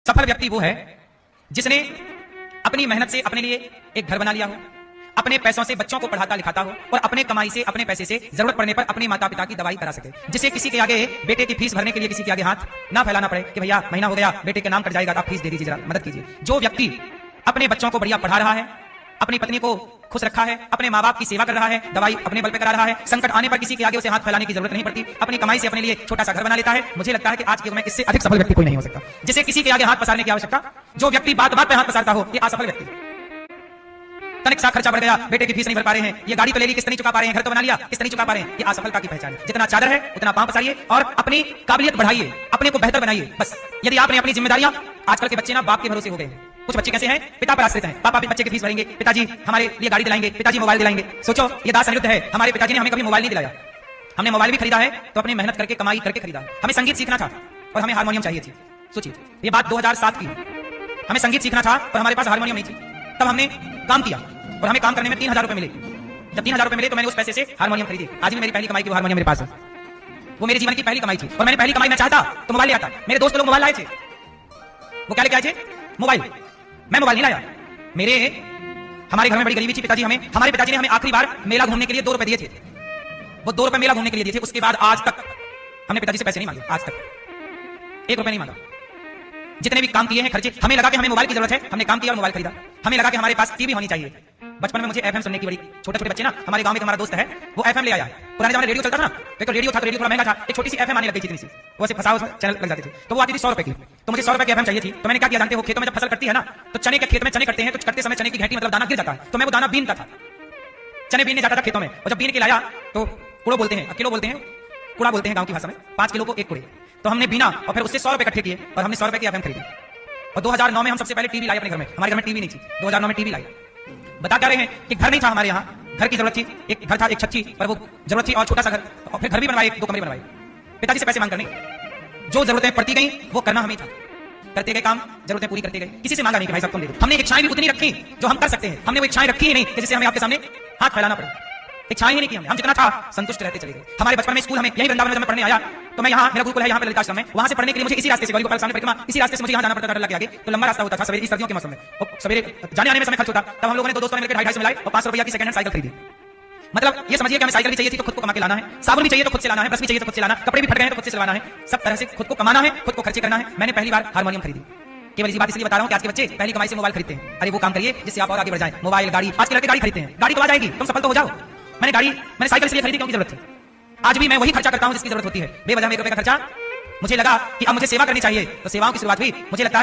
सफल व्यक्ति वो है जिसने अपनी मेहनत से अपने लिए एक घर बना लिया हो, अपने पैसों से बच्चों को पढ़ाता लिखाता हो और अपने कमाई से अपने पैसे से जरूरत पड़ने पर अपने माता पिता की दवाई करा सके, जिसे किसी के आगे बेटे की फीस भरने के लिए किसी के आगे हाथ ना फैलाना पड़े कि भैया महीना हो गया बेटे के नाम कट जाएगा, आप फीस दे दीजिए, जरा मदद कीजिए। जो व्यक्ति अपने बच्चों को बढ़िया पढ़ा रहा है, अपनी पत्नी को खुश रखा है, अपने माँ बाप की सेवा कर रहा है, दवाई अपने बल पे करा रहा है, संकट आने पर किसी के आगे उसे हाथ फैलाने की जरूरत नहीं पड़ती, अपनी कमाई से अपने लिए छोटा सा घर बना लेता है, मुझे लगता है कि आज के युग में इससे अधिक सफल व्यक्ति कोई नहीं हो सकता, जिसे किसी के आगे हाथ पसारने की आवश्यकता। जो व्यक्ति बात बात पे हाथ पसारता हो, ये असफल व्यक्ति। तनिक सा खर्चा बढ़ गया, बेटे की फीस नहीं भर पा रहे हैं, ये गाड़ी तो ले ली, किस्त नहीं चुका पा रहे हैं, घर तो बना लिया, किस्त नहीं चुका पा रहे हैं, ये असफलता की पहचान है। जितना चादर है उतना पांव पसारिए और अपनी काबिलियत बढ़ाइए, अपने को बेहतर बनाइए। बस यदि आपने अपनी जिम्मेदारियां, आजकल के बच्चे ना बाप के भरोसे हो गए हैं। कुछ बच्चे कैसे हैं, पिता पर आश्रित हैं, पापा भी बच्चे की फीस भरेंगे, पिताजी हमारे लिए गाड़ी दिलाएंगे, पिताजी मोबाइल दिलाएंगे। सोचो ये दास अनिरुद्ध है, हमारे पिताजी ने हमें कभी मोबाइल नहीं दिलाया, हमने मोबाइल भी खरीदा है तो अपनी मेहनत करके कमाई करके खरीदा है। हमें संगीत सीखना था और हमें हारमोनियम चाहिए थी। सोचिए ये बात 2007 की, हमें संगीत सीखना था और हमारे पास हारमोनियम नहीं थी, तब हमने काम किया और हमें काम करने में 3000 रुपए मिले। जब 3000 रुपए मिले तो मैंने उस पैसे से हारमोनियम खरीदी। आज भी मेरी पहली कमाई की हारमोनियम मेरे पास है, वो मेरे जीवन की पहली कमाई थी और मैंने पहली कमाई में चाहता तो मोबाइल ले आता। मेरे दोस्त लोग मोबाइल लाए थे, वो क्या लेके आए थे, मोबाइल। मैं मोबाइल नहीं लाया। हमारे घर में बड़ी गरीबी थी, हमारे पिताजी ने हमें आखिरी बार मेला घूमने के लिए 2 रुपए दिए थे, वो 2 रुपए मेला घूमने के लिए दिए थे। उसके बाद आज तक हमने पिताजी से पैसे नहीं मांगे, आज तक 1 रुपए नहीं मांगा। जितने भी काम किए हैं खर्चे, हमें लगा कि हमें मोबाइल की जरूरत है, हमने काम किया और मोबाइल खरीदा। हमें लगा कि हमारे पास टीवी होनी चाहिए। बचपन में मुझे एफएम सुनने की बड़ी, छोटे छोटे बच्चे ना, हमारे गांव में हमारा दोस्त है, वो एफएम ले आया। पुराने जमाने रेडियो चलता था ना, एक तो रेडियो था, तो रेडियो थोड़ा महंगा था, एक छोटी सी एफएम आने लगी थी, इतनी सी, वो ऐसे फसाओ चैनल लग जाते थे, तो वो आती थी 100 रुपए की। तो मुझे 100 रुपए की एफएम चाहिए थी, तो मैंने क्या किया जानते हो, खेतों में जब फसल कटती है ना, तो चने के खेत में चने कटते हैं, तो कटते समय चने की घेटी मतलब दाना गिर जाता है, तो मैं वो दाना बीनता था, चने बीनने जाता था खेतों में। और जब बीन के लाया तो कुड़ो बोलते हैं, किलो बोलते हैं, कुड़ा बोलते हैं गांव की भाषा में, 5 किलो को 1 कुड़े। तो हमने बीना और फिर उससे 100 रुपए इकट्ठे किए और हमने 100 रुपए की एफएम खरीदी। और 2009 में हम सबसे पहले टीवी लाए अपने घर में, हमारे घर में टीवी नहीं थी, 2009 में टीवी लाई। बता क्या रहे हैं कि घर नहीं था हमारे यहाँ, घर की जरूरत थी, एक घर था, एक छत थी, पर वो जरूरत थी और छोटा सा घर, और फिर घर भी बनवाए, 2 कमरे बनवाए। पिताजी से पैसे मांग कर नहीं, जो जरूरतें पड़ती गई वो करना हमें था, करते गए काम, जरूरतें पूरी करते गए, किसी से मांगा नहीं कि भाई साहब तुम दे दो। हमने इच्छाएं भी उतनी रखी जो हम कर सकते हैं, हमने वो इच्छाएं रखी ही नहीं जिससे हमें आपके सामने हाथ फैलाना पड़े। इच्छाएं ही नहीं की हमने, हम जितना था संतुष्ट रहते चले गए। हमारे बचपन में स्कूल, हमें यही वृंदावन में जब मैं पढ़ने आया तो मैं यहाँ, मेरा गुरुकुल है यहाँ पे ललिताश्रम में, वहां से पढ़ने के लिए मुझे इसी रास्ते से, गौरी गोपाल सामने परिक्रमा, इसी रास्ते से मुझे यहाँ जाना पड़ता था लग के आगे। तो लंबा रास्ता होता था सवेरे, इस सर्दियों के मौसम में, और सवेरे जाने आने में समय खर्च होता। तब हम लोगों ने 2 दोस्तों ने मिलकर 250 मिलाए और 500 रुपया की सेकंड हैंड साइकिल खरीदी। मतलब ये समझिए कि हमें साइकिल भी चाहिए थी तो खुद को कमा के लाना है, साबुन भी चाहिए तो खुद से लाना है, ब्रश भी चाहिए तो खुद से लाना, कपड़े भी फट गए हैं तो खुद से सिलवाना है, सब तरह से खुद को कमाना है, खुद को खर्चे करना है। मैंने पहली बार हारमोनियम खरीदी। केवल इसी बात इसलिए बता रहा हूं कि आज के बच्चे पहली कमाई से मोबाइल खरीदते हैं। अरे वो काम करिए जिससे आप और आगे बढ़ जाएं। मोबाइल, गाड़ी, आज के लड़के गाड़ी खरीदते हैं, गाड़ी तो आ जाएगी, तुम सफल तो हो जाओ। मैंने साइकिल इसलिए खरीदी क्योंकि जरूरत थी। आज भी मैं वही खर्चा करता हूं जिसकी जरूरत होती है, बेवजह 1 रुपए का खर्चा। मुझे लगा कि अब मुझे सेवा करनी चाहिए, तो सेवाओं की शुरुआत हुई। मुझे लगता है